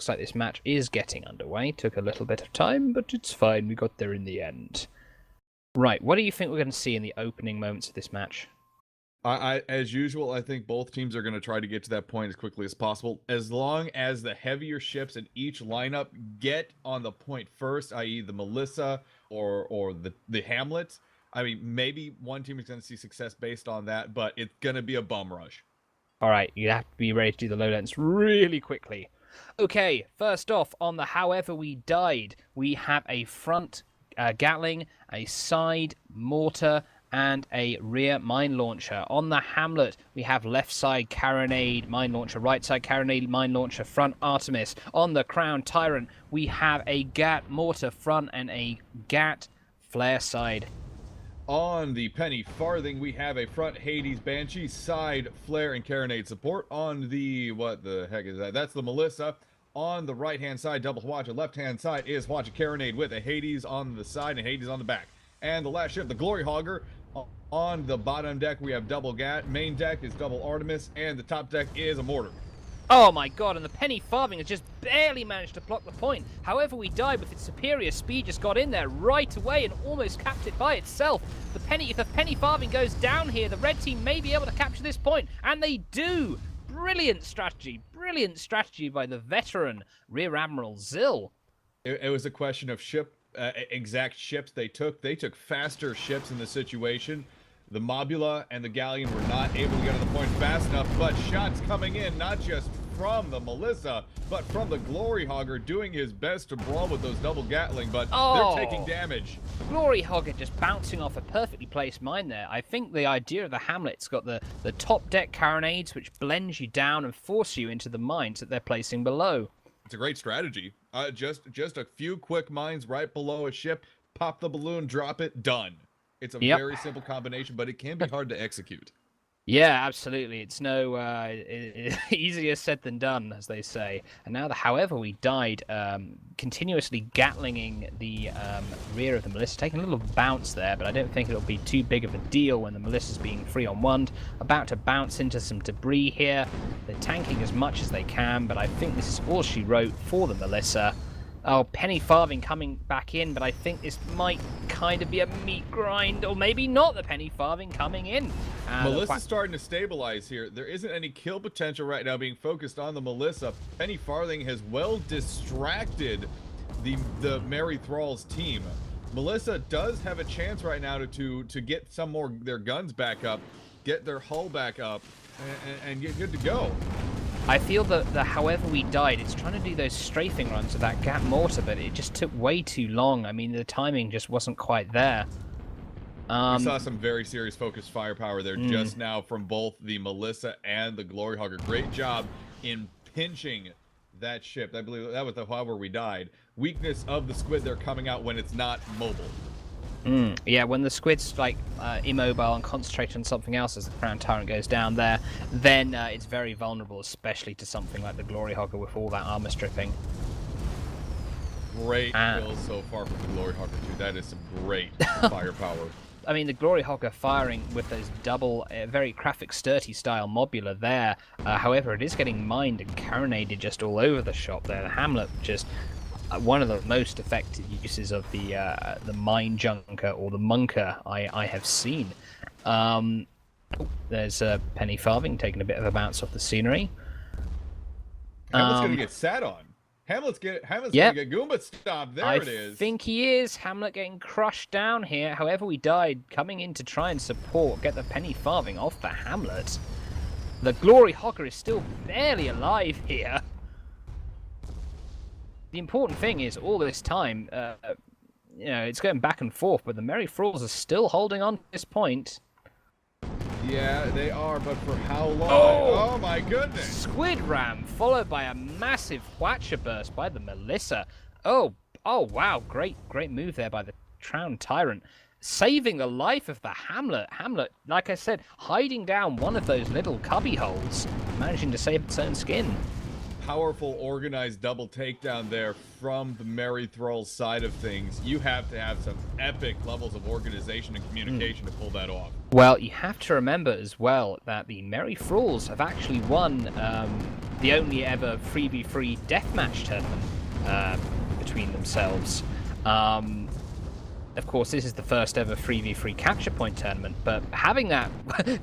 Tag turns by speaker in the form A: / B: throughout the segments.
A: looks like this match is getting underway. Took a little bit of time, but it's fine. We got there in the end. Right, what do you think we're going to see in the opening moments of this match?
B: As usual, I think both teams are going to try to get to that point as quickly as possible. As long as the heavier ships in each lineup get on the point first, i.e. the Melissa or the Hamlet. I mean, maybe one team is going to see success based on that, but it's going to be a bum rush.
A: All right, you have to be ready to do the low lens really quickly. Okay, first off, on the However We Died, we have a front Gatling, a side mortar, and a rear mine launcher. On the Hamlet, we have left side carronade mine launcher, right side carronade mine launcher, front Artemis. On the Crown Tyrant, we have a Gat mortar front and a Gat flare side.
B: On the Penny Farthing, we have a front Hades Banshee, side flare and carronade support. On the, what the heck is that? That's the Melissa. On the right-hand side, double Hwacha. Left-hand side is Hwacha carronade with a Hades on the side and Hades on the back. And the last ship, the Glory Hogger. On the bottom deck, we have double Gat. Main deck is double Artemis, and the top deck is a mortar.
A: Oh my god, and the Penny Farthing has just barely managed to block the point. However We Died, with its superior speed, just got in there right away and almost capped it by itself. If the Penny Farthing goes down here, the red team may be able to capture this point, and they do! Brilliant strategy by the veteran Rear Admiral Zill.
B: It was a question of exact ships they took. They took faster ships in the situation. The Mobula and the Galleon were not able to get to the point fast enough, but shots coming in, not just from the Melissa, but from the Glory Hogger, doing his best to brawl with those double Gatling, but they're taking damage.
A: Glory Hogger just bouncing off a perfectly placed mine there. I think the idea of the Hamlet's got the top deck carronades, which blends you down and force you into the mines that they're placing below.
B: It's a great strategy. Just a few quick mines right below a ship, pop the balloon, drop it, done. It's a very simple combination, but it can be hard to execute.
A: Yeah, absolutely. It's no easier said than done, as they say. And now, However We Died, continuously gatlinging the rear of the Melissa, taking a little bounce there, but I don't think it'll be too big of a deal when the Melissa's being 3-on-1. About to bounce into some debris here. They're tanking as much as they can, but I think this is all she wrote for the Melissa. Oh, Penny Farthing coming back in, but I think this might kind of be a meat grind, or maybe not. The Penny Farthing coming in.
B: Melissa's starting to stabilize here. There isn't any kill potential right now being focused on the Melissa. Penny Farthing has well distracted the Merry Thralls team. Melissa does have a chance right now to get some more their guns back up, get their hull back up, and get good to go.
A: I feel that However We Died, it's trying to do those strafing runs with that Gat mortar, but it just took way too long. I mean, the timing just wasn't quite there.
B: We saw some very serious focused firepower there just now from both the Melissa and the Glory Hogger. Great job in pinching that ship. I believe that was the However We Died. Weakness of the squid, they're coming out when it's not mobile.
A: Yeah, when the squid's like immobile and concentrated on something else as the Crown Tyrant goes down there, then it's very vulnerable, especially to something like the Glory Hogger with all that armor stripping.
B: Great kills so far from the Glory Hogger too. That is some great firepower.
A: I mean, the Glory Hogger firing with those double, very graphic sturdy style mobula there. However, it is getting mined and carronaded just all over the shop there. The Hamlet just one of the most effective uses of the mine junker or the munker I have seen. There's Penny Farthing taking a bit of a bounce off the scenery.
B: Hamlet's gonna get sat on. Hamlet's gonna get Goomba stopped. There it is.
A: I think he is. Hamlet getting crushed down here. However We Died, coming in to try and support, get the Penny Farthing off the Hamlet. The Glory Hogger is still barely alive here. The important thing is, all this time, you know, it's going back and forth, but the Merry Thralls are still holding on to this point.
B: Yeah, they are, but for how long? Oh my goodness!
A: Squid Ram, followed by a massive Hwacha burst by the Melissa. Oh wow, great move there by the Crown Tyrant. Saving the life of the Hamlet. Hamlet, like I said, hiding down one of those little cubby holes, managing to save its own skin.
B: Powerful, organized double takedown there from the Merry Thralls side of things. You have to have some epic levels of organization and communication to pull that off.
A: Well, you have to remember as well that the Merry Thralls have actually won the only ever 3v3 deathmatch tournament between themselves. Of course, this is the first ever 3v3 capture point tournament, but having that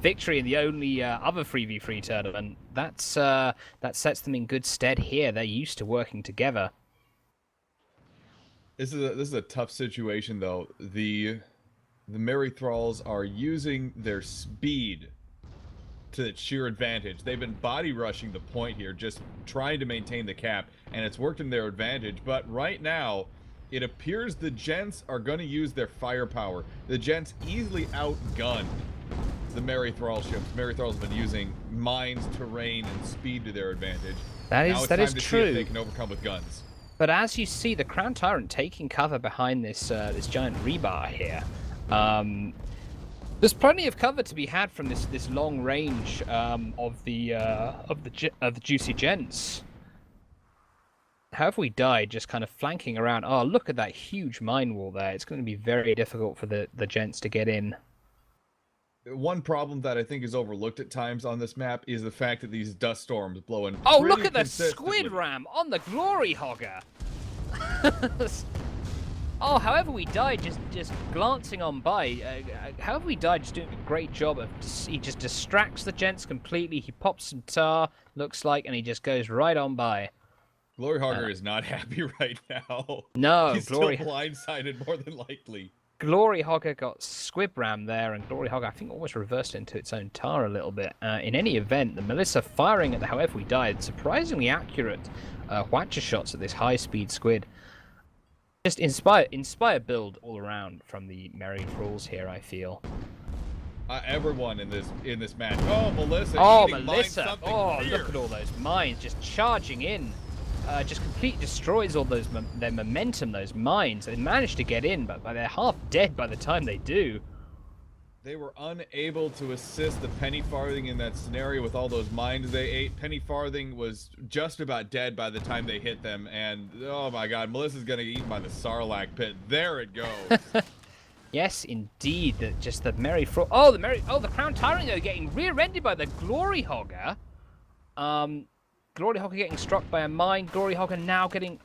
A: victory in the only other 3v3 tournament, that sets them in good stead here. They're used to working together.
B: This is a tough situation, though. The Merry Thralls are using their speed to its sheer advantage. They've been body rushing the point here, just trying to maintain the cap, and it's worked in their advantage. But right now, it appears the Gents are going to use their firepower. The Gents easily outgunned the Merry Thrall ships. Merry Thralls have been using mines, terrain, and speed to their advantage. That is
A: true.
B: See if they can overcome with guns.
A: But as you see, the Crown Tyrant taking cover behind this this giant rebar here. There's plenty of cover to be had from this long range of the juicy Gents. However, we died just kind of flanking around. Oh, look at that huge mine wall there. It's going to be very difficult for the Gents to get in.
B: One problem that I think is overlooked at times on this map is the fact that these dust storms blow in.
A: Oh, look at the squid ram on the Glory Hogger. Oh, however we died, just glancing on by. However we died, just doing a great job of. He just distracts the Gents completely. He pops some tar, looks like, and he just goes right on by.
B: Glory Hogger is not happy right now.
A: No,
B: he's still blindsided more than likely.
A: Glory Hogger got squib ram there, and Glory Hogger, I think, almost reversed into its own tar a little bit. In any event, the Melissa firing at the However We Died, surprisingly accurate Watcher shots at this high-speed squid. Just inspire build all around from the Merry Thralls here, I feel.
B: Everyone in this match. Oh, Melissa!
A: Oh, Melissa! Oh, fierce. Look at all those mines just charging in. Just completely destroys all their momentum, those mines. They managed to get in, but they're half dead by the time they do.
B: They were unable to assist the Penny Farthing in that scenario with all those mines they ate. Penny Farthing was just about dead by the time they hit them, and oh my god, Melissa's gonna get eaten by the Sarlacc pit. There it goes.
A: Yes, indeed. Just the Merry Thrall. Oh, the Crown Tyrant though getting rear-ended by the Glory Hogger. Glory Hogger getting struck by a mine. Glory Hogger now getting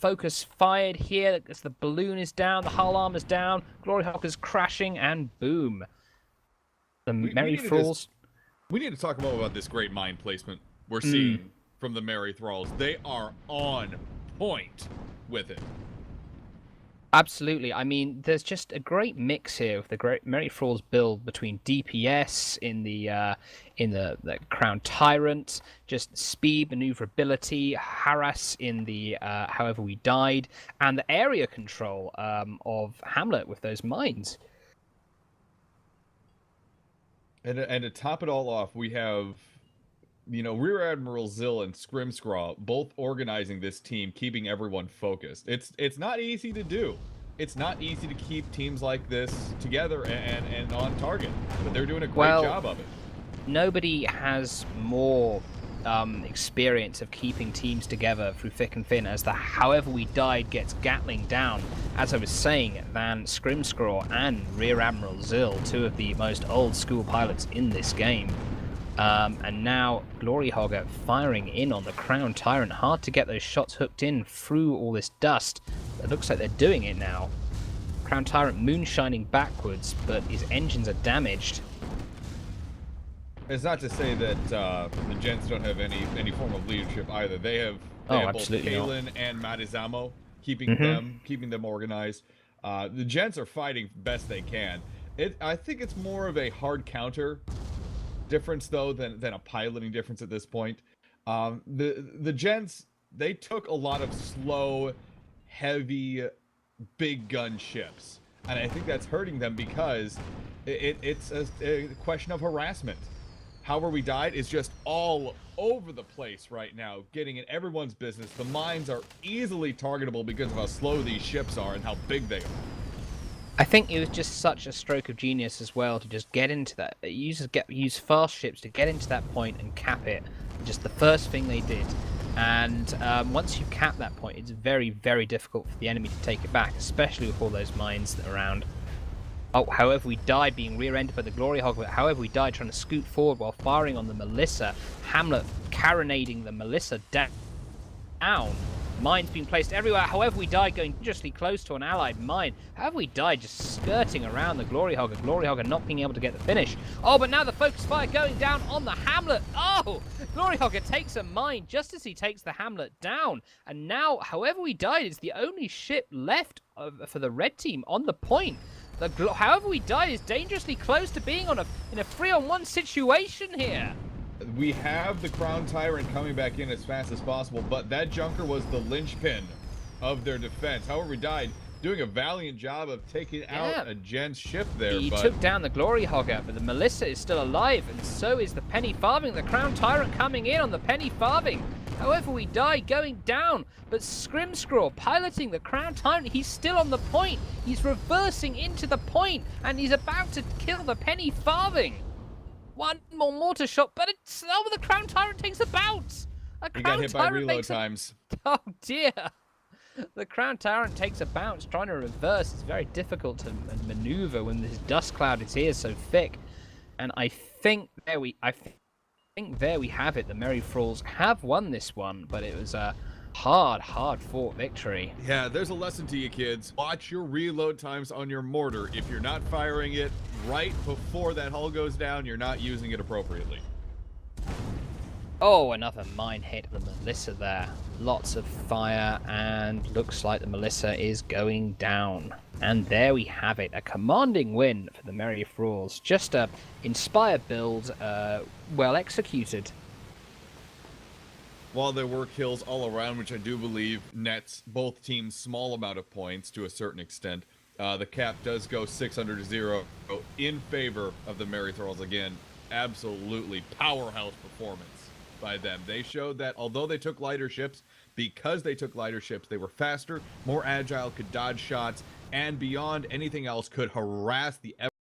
A: focus fired here as the balloon is down, the hull armor's down. Glory Hogger's crashing, and boom. The Merry Thralls.
B: We need to talk more about this great mine placement we're seeing from the Merry Thralls. They are on point with it.
A: Absolutely. I mean, there's just a great mix here of the great Merry Thralls build between DPS in the Crown Tyrant, just speed, maneuverability, harass in the However We Died, and the area control of Hamlet with those mines.
B: And to top it all off, we have, Rear Admiral Zill and Scrimscraw both organizing this team, keeping everyone focused. It's not easy to do. It's not easy to keep teams like this together and on target, but they're doing a great job of it.
A: Nobody has more experience of keeping teams together through thick and thin as the However We Died gets Gatling down, as I was saying, than Scrimscraw and Rear Admiral Zill, two of the most old school pilots in this game. And now Glory Hogger firing in on the Crown Tyrant. Hard to get those shots hooked in through all this dust. It looks like they're doing it now. Crown Tyrant moonshining backwards, but his engines are damaged.
B: It's not to say that the Gents don't have any form of leadership either. They have both Kalen and Matizamo keeping them organized. The Gents are fighting best they can. I think it's more of a hard counter difference though than a piloting difference at this point. The Gents, they took a lot of slow, heavy, big gun ships, and I think that's hurting them because it's a question of harassment. However We Died is just all over the place right now, getting in everyone's business. The mines are easily targetable because of how slow these ships are and how big they are.
A: I think it was just such a stroke of genius as well to just get into that. Use fast ships to get into that point and cap it. Just the first thing they did. And once you cap that point, it's very, very difficult for the enemy to take it back, especially with all those mines around. Oh, however, we died being rear-ended by the Glory Hog. However, we died trying to scoot forward while firing on the Melissa. Hamlet carronading the Melissa down. Mines being placed everywhere. However, we died going dangerously close to an allied mine. However, we died just skirting around the Glory Hogger. Glory Hogger not being able to get the finish. Oh, but now the focus fire going down on the Hamlet. Oh, Glory Hogger takes a mine just as he takes the Hamlet down. And now, however we died, it's the only ship left for the red team on the point. However we died is dangerously close to being in a 3-on-1 situation here.
B: We have the Crown Tyrant coming back in as fast as possible, but that Junker was the linchpin of their defense. However, we died doing a valiant job of taking out a Gents ship there.
A: He took down the Glory Hogger, but the Melissa is still alive, and so is the Penny Farthing. The Crown Tyrant coming in on the Penny Farthing. However, we die going down, but Scrimscraw piloting the Crown Tyrant. He's still on the point. He's reversing into the point, and he's about to kill the Penny Farthing. One more mortar shot, but it's the Crown Tyrant takes a bounce.
B: He got hit by reload times.
A: Oh dear. The Crown Tyrant takes a bounce, trying to reverse. It's very difficult to maneuver when this dust cloud is here so thick. And I think there we have it. The Merry Thralls have won this one, but it was a hard fought victory.
B: Yeah, there's a lesson to you kids. Watch your reload times on your mortar. If you're not firing it right before that hull goes down, you're not using it appropriately.
A: Oh, another mine hit the Melissa there. Lots of fire, and looks like the Melissa is going down. And there we have it, a commanding win for the Merry Thralls. Just a inspired build, well executed.
B: While there were kills all around, which I do believe nets both teams small amount of points to a certain extent, the cap does go 600-0 in favor of the Merry Thralls. Again, absolutely powerhouse performance by them. They showed that although they took lighter ships, because they took lighter ships, they were faster, more agile, could dodge shots, and beyond anything else could harass the